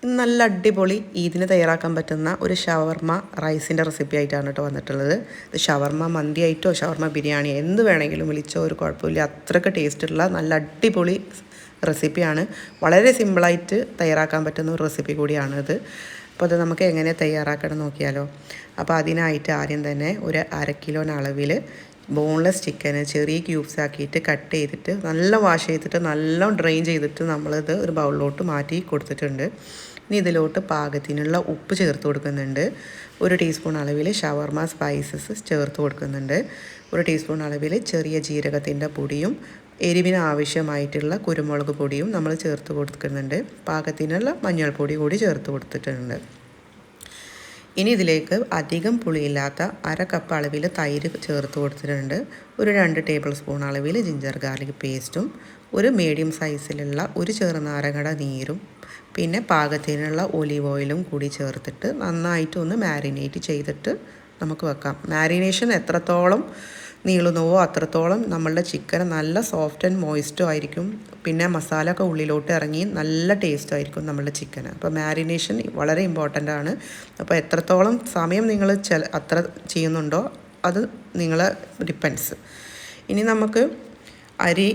നല്ല അടിപൊളി ഈദിന് തയ്യാറാക്കാൻ പറ്റുന്ന ഒരു ഷവർമ റൈസിൻ്റെ റെസിപ്പി ആയിട്ടാണ് കേട്ടോ വന്നിട്ടുള്ളത്. ഇത് ഷവർമ മന്തി ആയിട്ടോ ഷവർമ ബിരിയാണി എന്ത് വേണമെങ്കിലും വിളിച്ചോ ഒരു കുഴപ്പമില്ല, അത്രയ്ക്ക് ടേസ്റ്റുള്ള നല്ല അടിപൊളി റെസിപ്പിയാണ്. വളരെ സിമ്പിളായിട്ട് തയ്യാറാക്കാൻ പറ്റുന്ന ഒരു റെസിപ്പി കൂടിയാണിത്. അപ്പോൾ അത് നമുക്ക് എങ്ങനെ തയ്യാറാക്കണം നോക്കിയാലോ. അപ്പോൾ അതിനായിട്ട് ആദ്യം തന്നെ ഒരു 1/2 കിലോന് അളവിൽ ബോൺലെസ് ചിക്കന് ചെറിയ ക്യൂബ്സ് ആക്കിയിട്ട് കട്ട് ചെയ്തിട്ട് നല്ല വാഷ് ചെയ്തിട്ട് നല്ല ഡ്രെയിൻ ചെയ്തിട്ട് നമ്മളിത് ഒരു ബൗളിലോട്ട് മാറ്റി കൊടുത്തിട്ടുണ്ട്. ഇനി ഇതിലോട്ട് പാകത്തിനുള്ള ഉപ്പ് ചേർത്ത് കൊടുക്കുന്നുണ്ട്. 1 ടീസ്പൂൺ അളവിൽ ഷവർമ സ്പൈസസ് ചേർത്ത് കൊടുക്കുന്നുണ്ട്. 1 ടീസ്പൂൺ അളവിൽ ചെറിയ ജീരകത്തിൻ്റെ പൊടിയും എരിവിന് ആവശ്യമായിട്ടുള്ള കുരുമുളക് പൊടിയും നമ്മൾ ചേർത്ത് കൊടുക്കുന്നുണ്ട്. പാകത്തിനുള്ള മഞ്ഞൾപ്പൊടി കൂടി ചേർത്ത് കൊടുത്തിട്ടുണ്ട്. ഇനി ഇതിലേക്ക് അധികം പുളിയില്ലാത്ത 1/2 കപ്പ് അളവിൽ തൈര് ചേർത്ത് കൊടുത്തിട്ടുണ്ട്. ഒരു 2 ടേബിൾ സ്പൂൺ അളവിൽ ജിഞ്ചർ ഗാർലിക് പേസ്റ്റും ഒരു മീഡിയം സൈസിലുള്ള ഒരു ചെറുനാരങ്ങയുടെ നീരും പിന്നെ പാകത്തിനുള്ള ഒലിവ് ഓയിലും കൂടി ചേർത്തിട്ട് നന്നായിട്ട് ഒന്ന് മാരിനേറ്റ് ചെയ്തിട്ട് നമുക്ക് വെക്കാം. മാരിനേഷൻ എത്രത്തോളം നീളുന്നുവോ അത്രത്തോളം നമ്മളുടെ ചിക്കൻ നല്ല സോഫ്റ്റ് ആൻഡ് മോയിസ്റ്റോ ആയിരിക്കും. പിന്നെ മസാല ഒക്കെ ഉള്ളിലോട്ട് ഇറങ്ങി നല്ല ടേസ്റ്റ് ആയിരിക്കും നമ്മളുടെ ചിക്കന്. അപ്പോൾ മാരിനേഷൻ വളരെ ഇമ്പോർട്ടൻ്റ് ആണ്. അപ്പോൾ എത്രത്തോളം സമയം നിങ്ങൾ അത്ര ചെയ്യുന്നുണ്ടോ അത് നിങ്ങളെ ഡിപ്പെൻസ്. ഇനി നമുക്ക് അരി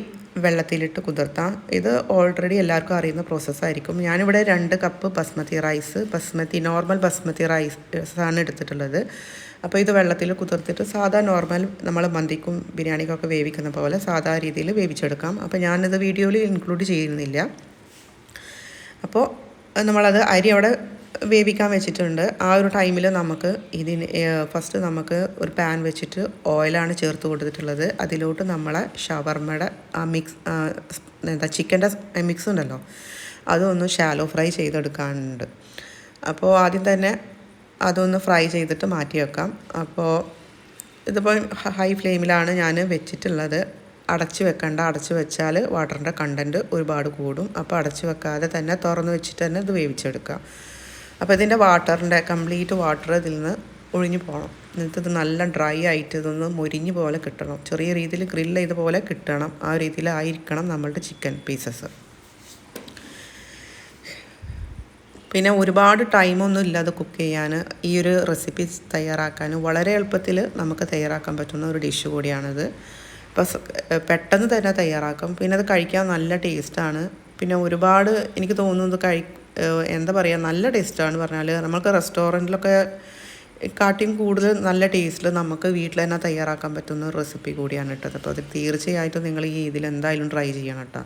വെള്ളത്തിലിട്ട് കുതിർത്താം. ഇത് ഓൾറെഡി എല്ലാവർക്കും അറിയുന്ന പ്രോസസ്സായിരിക്കും. ഞാനിവിടെ 2 കപ്പ് നോർമൽ ബസ്മതി റൈസാണ് എടുത്തിട്ടുള്ളത്. അപ്പോൾ ഇത് വെള്ളത്തിൽ കുതിർത്തിട്ട് സാധാ നോർമൽ നമ്മൾ മന്തിക്കും ബിരിയാണിക്കൊക്കെ വേവിക്കുന്ന പോലെ സാധാ രീതിയിൽ വേവിച്ചെടുക്കാം. അപ്പോൾ ഞാനിത് വീഡിയോയിൽ ഇൻക്ലൂഡ് ചെയ്യുന്നില്ല. അപ്പോൾ നമ്മളത് അരി അവിടെ വേവിക്കാൻ വെച്ചിട്ടുണ്ട്. ആ ഒരു ടൈമിൽ നമുക്ക് ഫസ്റ്റ് നമുക്ക് ഒരു പാൻ വെച്ചിട്ട് ഓയിലാണ് ചേർത്ത് കൊടുത്തിട്ടുള്ളത്. അതിലോട്ട് നമ്മളെ ഷവർമയുടെ ചിക്കൻ്റെ മിക്സ് ഉണ്ടല്ലോ അതൊന്ന് ഷാലോ ഫ്രൈ ചെയ്തെടുക്കാനുണ്ട്. അപ്പോൾ ആദ്യം തന്നെ അതൊന്ന് ഫ്രൈ ചെയ്തിട്ട് മാറ്റി വെക്കാം. അപ്പോൾ ഇതിപ്പോൾ ഹൈ ഫ്ലെയിമിലാണ് ഞാൻ വെച്ചിട്ടുള്ളത്. അടച്ച് വെക്കണ്ട, അടച്ച് വെച്ചാൽ വാട്ടറിൻ്റെ കണ്ടൻറ്റ് ഒരുപാട് കൂടും. അപ്പോൾ അടച്ച് വെക്കാതെ തന്നെ തുറന്ന് വെച്ചിട്ട് തന്നെ ഇത് വേവിച്ചെടുക്കാം. അപ്പോൾ ഇതിൻ്റെ കംപ്ലീറ്റ് വാട്ടർ ഇതിൽ നിന്ന് ഒഴിഞ്ഞു പോകണം. എന്നിട്ട് ഇത് നല്ല ഡ്രൈ ആയിട്ട് ഇതൊന്ന് മൊരിഞ്ഞ് പോലെ കിട്ടണം. ചെറിയ രീതിയിൽ ഗ്രില്ല് ചെയ്ത പോലെ കിട്ടണം. ആ രീതിയിലായിരിക്കണം നമ്മളുടെ ചിക്കൻ പീസസ്. പിന്നെ ഒരുപാട് ടൈമൊന്നും ഇല്ലാതെ കുക്ക് ചെയ്യാൻ ഈ ഒരു റെസിപ്പി തയ്യാറാക്കാൻ വളരെ എളുപ്പത്തിൽ നമുക്ക് തയ്യാറാക്കാൻ പറ്റുന്ന ഒരു ഡിഷ് കൂടിയാണിത്. അപ്പോൾ പെട്ടെന്ന് തന്നെ തയ്യാറാക്കും. പിന്നെ അത് കഴിക്കാൻ നല്ല ടേസ്റ്റാണ്. പിന്നെ ഒരുപാട് എനിക്ക് തോന്നുന്നത് എന്താ പറയുക, നല്ല ടേസ്റ്റാണ് പറഞ്ഞാൽ നമുക്ക് റെസ്റ്റോറൻറ്റിലൊക്കെ കാട്ടിയും കൂടുതൽ നല്ല ടേസ്റ്റിൽ നമുക്ക് വീട്ടിൽ തന്നെ തയ്യാറാക്കാൻ പറ്റുന്ന ഒരു റെസിപ്പി കൂടിയാണ് കേട്ടത്. അപ്പോൾ അത് തീർച്ചയായിട്ടും നിങ്ങൾ ഇതിൽ എന്തായാലും ട്രൈ ചെയ്യണം കേട്ടോ.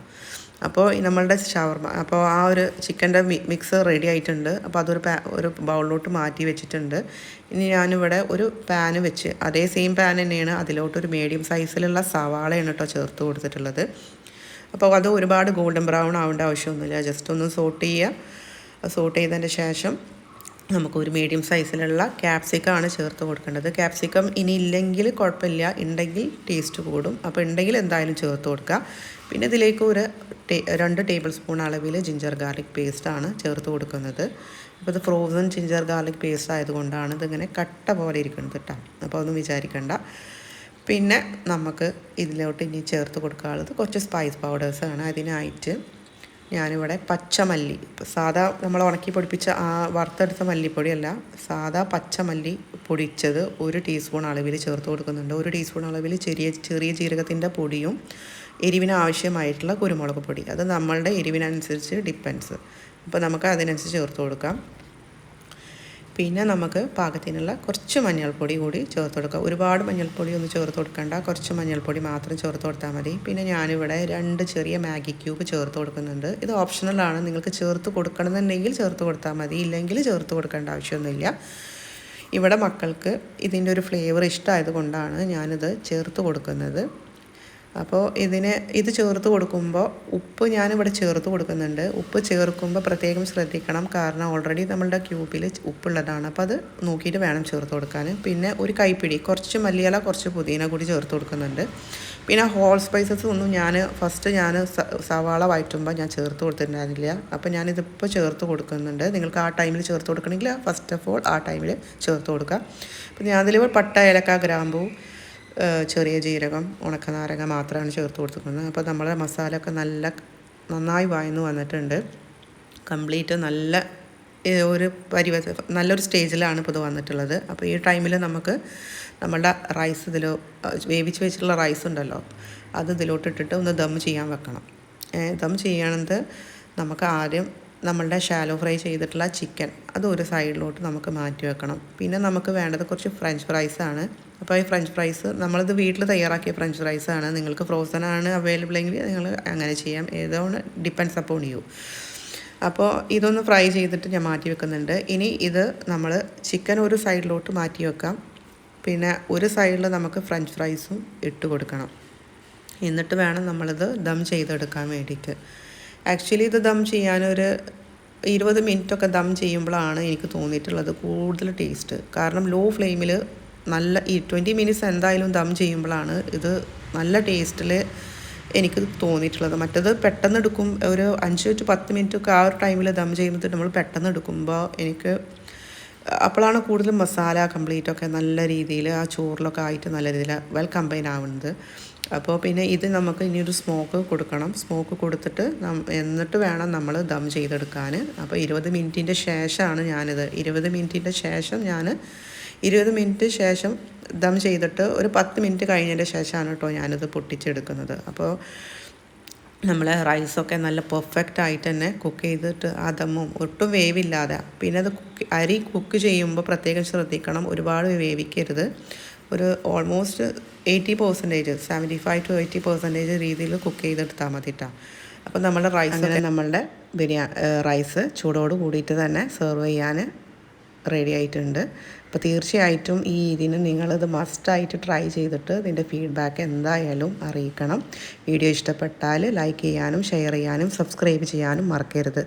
അപ്പോൾ നമ്മളുടെ ഷവർമ അപ്പോൾ ആ ഒരു ചിക്കൻ്റെ മിക്സ് റെഡി ആയിട്ടുണ്ട്. അപ്പോൾ ഒരു ബൗളിലോട്ട് മാറ്റി വെച്ചിട്ടുണ്ട്. ഇനി ഞാനിവിടെ ഒരു പാന് വെച്ച് അതേ സെയിം പാൻ തന്നെയാണ് അതിലോട്ടൊരു മീഡിയം സൈസിലുള്ള സവാളയാണ് കേട്ടോ ചേർത്ത് കൊടുത്തിട്ടുള്ളത്. അപ്പോൾ അത് ഒരുപാട് ഗോൾഡൻ ബ്രൗൺ ആവേണ്ട ആവശ്യമൊന്നുമില്ല. ജസ്റ്റ് ഒന്ന് സോട്ട് ചെയ്തതിൻ്റെ ശേഷം നമുക്കൊരു മീഡിയം സൈസിലുള്ള ക്യാപ്സിക്കമാണ് ചേർത്ത് കൊടുക്കേണ്ടത്. ക്യാപ്സിക്കം ഇനി ഇല്ലെങ്കിൽ കുഴപ്പമില്ല, ഉണ്ടെങ്കിൽ ടേസ്റ്റ് കൂടും. അപ്പോൾ ഉണ്ടെങ്കിൽ എന്തായാലും ചേർത്ത് കൊടുക്കുക. പിന്നെ ഇതിലേക്ക് ഒരു 2 ടേബിൾ സ്പൂൺ അളവിൽ ജിഞ്ചർ ഗാർലിക് പേസ്റ്റാണ് ചേർത്ത് കൊടുക്കുന്നത്. അപ്പോൾ ഇത് ഫ്രോസൺ ജിഞ്ചർ ഗാർലിക് പേസ്റ്റ് ആയതുകൊണ്ടാണ് ഇതിങ്ങനെ കട്ട പോലെ ഇരിക്കുന്നത് കേട്ടോ. അപ്പോൾ ഒന്നും വിചാരിക്കേണ്ട. പിന്നെ നമുക്ക് ഇതിലോട്ട് ഇനി ചേർത്ത് കൊടുക്കാനുള്ളത് കുറച്ച് സ്പൈസ് പൗഡേഴ്സാണ്. അതിനായിട്ട് ഞാനിവിടെ പച്ചമല്ലി, സാധാ നമ്മൾ ഉണക്കി പൊടിപ്പിച്ച ആ വറുത്തെടുത്ത മല്ലിപ്പൊടിയല്ല, സാധാ പച്ചമല്ലി പൊടിച്ചത് 1 ടീസ്പൂൺ അളവിൽ ചേർത്ത് കൊടുക്കുന്നുണ്ട്. 1 ടീസ്പൂൺ അളവിൽ ചെറിയ ജീരകത്തിൻ്റെ പൊടിയും എരിവിന് ആവശ്യമായിട്ടുള്ള കുരുമുളക് പൊടി. അത് നമ്മളുടെ എരിവിനനുസരിച്ച് ഡിപ്പെൻസ്. അപ്പോൾ നമുക്ക് അതിനനുസരിച്ച് ചേർത്ത് കൊടുക്കാം. പിന്നെ നമുക്ക് പാകത്തിനുള്ള കുറച്ച് മഞ്ഞൾപ്പൊടി കൂടി ചേർത്ത് കൊടുക്കാം. ഒരുപാട് മഞ്ഞൾപ്പൊടി ഒന്നും ചേർത്ത് കൊടുക്കണ്ട, കുറച്ച് മഞ്ഞൾപ്പൊടി മാത്രം ചേർത്ത് കൊടുത്താൽ മതി. പിന്നെ ഞാനിവിടെ 2 ചെറിയ മാഗി ക്യൂബ് ചേർത്ത് കൊടുക്കുന്നുണ്ട്. ഇത് ഓപ്ഷണലാണ്, നിങ്ങൾക്ക് ചേർത്ത് കൊടുക്കണമെന്നുണ്ടെങ്കിൽ ചേർത്ത് കൊടുത്താൽ മതി, ഇല്ലെങ്കിൽ ചേർത്ത് കൊടുക്കേണ്ട ആവശ്യമൊന്നുമില്ല. ഇവിടെ മക്കൾക്ക് ഇതിൻ്റെ ഒരു ഫ്ലേവർ ഇഷ്ടമായത് കൊണ്ടാണ് ഞാനിത് ചേർത്ത് കൊടുക്കുന്നത്. അപ്പോൾ ഇത് ചേർത്ത് കൊടുക്കുമ്പോൾ ഉപ്പ് ഞാനിവിടെ ചേർത്ത് കൊടുക്കുന്നുണ്ട്. ഉപ്പ് ചേർക്കുമ്പോൾ പ്രത്യേകം ശ്രദ്ധിക്കണം, കാരണം ഓൾറെഡി നമ്മളുടെ ക്യൂബിൽ ഉപ്പുള്ളതാണ്. അപ്പോൾ അത് നോക്കിയിട്ട് വേണം ചേർത്ത് കൊടുക്കാൻ. പിന്നെ ഒരു കൈപ്പിടി കുറച്ച് മല്ലിയില കുറച്ച് പുതിന കൂടി ചേർത്ത് കൊടുക്കുന്നുണ്ട്. പിന്നെ ഹോൾ സ്പൈസസ് ഒന്നും ഫസ്റ്റ് സവാള വഴറ്റുമ്പോൾ ഞാൻ ചേർത്ത് കൊടുത്തിട്ടുണ്ടായിരുന്നില്ല. അപ്പോൾ ഞാനിതിപ്പോൾ ചേർത്ത് കൊടുക്കുന്നുണ്ട്. നിങ്ങൾക്ക് ആ ടൈമിൽ ചേർത്ത് കൊടുക്കണമെങ്കിൽ ഫസ്റ്റ് ഓഫ് ഓൾ ആ ടൈമിൽ ചേർത്ത് കൊടുക്കുക. അപ്പോൾ ഞാനതിൽ പട്ട, ഏലക്ക, ഗ്രാമ്പൂ, ചെറിയ ജീരകം, ഉണക്കനാരങ്ങ മാത്രമാണ് ചേർത്ത് കൊടുത്തിരിക്കുന്നത്. അപ്പോൾ നമ്മുടെ മസാല ഒക്കെ നന്നായി വഴന്നു വന്നിട്ടുണ്ട്. കംപ്ലീറ്റ് നല്ല ഒരു നല്ലൊരു സ്റ്റേജിലാണ് ഇപ്പോൾ ഇത് വന്നിട്ടുള്ളത്. അപ്പോൾ ഈ ടൈമിൽ നമുക്ക് നമ്മളുടെ റൈസ് വേവിച്ച് വെച്ചിട്ടുള്ള റൈസ് ഉണ്ടല്ലോ, അത് ഇതിലോട്ട് ഇട്ടിട്ട് ഒന്ന് ദം ചെയ്യാൻ വെക്കണം. ദം ചെയ്യണത് നമുക്ക് ആദ്യം നമ്മളുടെ ഷാലോ ഫ്രൈ ചെയ്തിട്ടുള്ള ചിക്കൻ അത് ഒരു സൈഡിലോട്ട് നമുക്ക് മാറ്റി വെക്കണം. പിന്നെ നമുക്ക് വേണ്ടത് കുറച്ച് ഫ്രഞ്ച് ഫ്രൈസാണ്. അപ്പോൾ ഈ ഫ്രഞ്ച് ഫ്രൈസ് നമ്മളിത് വീട്ടിൽ തയ്യാറാക്കിയ ഫ്രഞ്ച് ഫ്രൈസാണ്. നിങ്ങൾക്ക് ഫ്രോസൺ ആണ് അവൈലബിൾ എങ്കിൽ നിങ്ങൾ അങ്ങനെ ചെയ്യാം. ഏതാണ് ഡിപ്പെൻഡ്സ് അപ്പോൺ യു. അപ്പോൾ ഇതൊന്ന് ഫ്രൈ ചെയ്തിട്ട് ഞാൻ മാറ്റി വെക്കുന്നുണ്ട്. ഇനി ഇത് നമ്മൾ ചിക്കൻ ഒരു സൈഡിലോട്ട് മാറ്റി വെക്കാം. പിന്നെ ഒരു സൈഡിൽ നമുക്ക് ഫ്രഞ്ച് ഫ്രൈസും ഇട്ട് കൊടുക്കണം. എന്നിട്ട് വേണം നമ്മളിത് ദം ചെയ്തെടുക്കാൻ വേണ്ടിയിട്ട്. ആക്ച്വലി ഇത് ദം ചെയ്യാനൊരു 20 മിനിറ്റൊക്കെ ദം ചെയ്യുമ്പോഴാണ് എനിക്ക് തോന്നിയിട്ടുള്ളത് കൂടുതൽ ടേസ്റ്റ്. കാരണം ലോ ഫ്ലെയിമിൽ നല്ല 20 മിനിറ്റ്സ് എന്തായാലും ദം ചെയ്യുമ്പോഴാണ് ഇത് നല്ല ടേസ്റ്റിൽ എനിക്ക് തോന്നിയിട്ടുള്ളത്. മറ്റത് പെട്ടെന്ന് എടുക്കും, ഒരു 5 to 10 മിനിറ്റൊക്കെ ആ ഒരു ടൈമിൽ ദം ചെയ്യുന്നത് നമ്മൾ പെട്ടെന്ന് എടുക്കുമ്പോൾ എനിക്ക് അപ്പോഴാണ് കൂടുതൽ മസാല കംപ്ലീറ്റൊക്കെ നല്ല രീതിയിൽ ആ ചോറിലൊക്കെ ആയിട്ട് നല്ല രീതിയിൽ വെൽ കമ്പൈൻ ആവുന്നത്. അപ്പോൾ പിന്നെ ഇത് നമുക്ക് ഇനിയൊരു സ്മോക്ക് കൊടുക്കണം. സ്മോക്ക് കൊടുത്തിട്ട് എന്നിട്ട് വേണം നമ്മൾ ദം ചെയ്തെടുക്കാൻ. അപ്പോൾ 20 മിനിറ്റിൻ്റെ ശേഷമാണ് ഞാനിത് 20 മിനിറ്റിൻ്റെ ശേഷം 20 മിനിറ്റ് ശേഷം ദം ചെയ്തിട്ട് ഒരു 10 മിനിറ്റ് കഴിഞ്ഞതിൻ്റെ ശേഷമാണ് കേട്ടോ ഞാനിത് പൊട്ടിച്ചെടുക്കുന്നത്. അപ്പോൾ നമ്മളെ റൈസൊക്കെ നല്ല പെർഫെക്റ്റ് ആയിട്ട് തന്നെ കുക്ക് ചെയ്തിട്ട് ആ ദമ്മും ഒട്ടും വേവില്ലാതെ. പിന്നെ അത് അരി കുക്ക് ചെയ്യുമ്പോൾ പ്രത്യേകം ശ്രദ്ധിക്കണം, ഒരുപാട് വേവിക്കരുത്. ഒരു ഓൾമോസ്റ്റ് 80%, 75 to 80% രീതിയിൽ കുക്ക് ചെയ്തെടുത്താൽ മതിട്ടാ. അപ്പോൾ നമ്മളുടെ റൈസ് അങ്ങനെ നമ്മളുടെ റൈസ് ചൂടോട് കൂടിയിട്ട് തന്നെ സെർവ് ചെയ്യാൻ റെഡി ആയിട്ടുണ്ട്. അപ്പോൾ തീർച്ചയായിട്ടും ഇതിന് നിങ്ങളിത് മസ്റ്റായിട്ട് ട്രൈ ചെയ്തിട്ട് ഇതിൻ്റെ ഫീഡ്ബാക്ക് എന്തായാലും അറിയിക്കണം. വീഡിയോ ഇഷ്ടപ്പെട്ടാൽ ലൈക്ക് ചെയ്യാനും ഷെയർ ചെയ്യാനും സബ്സ്ക്രൈബ് ചെയ്യാനും മറക്കരുത്.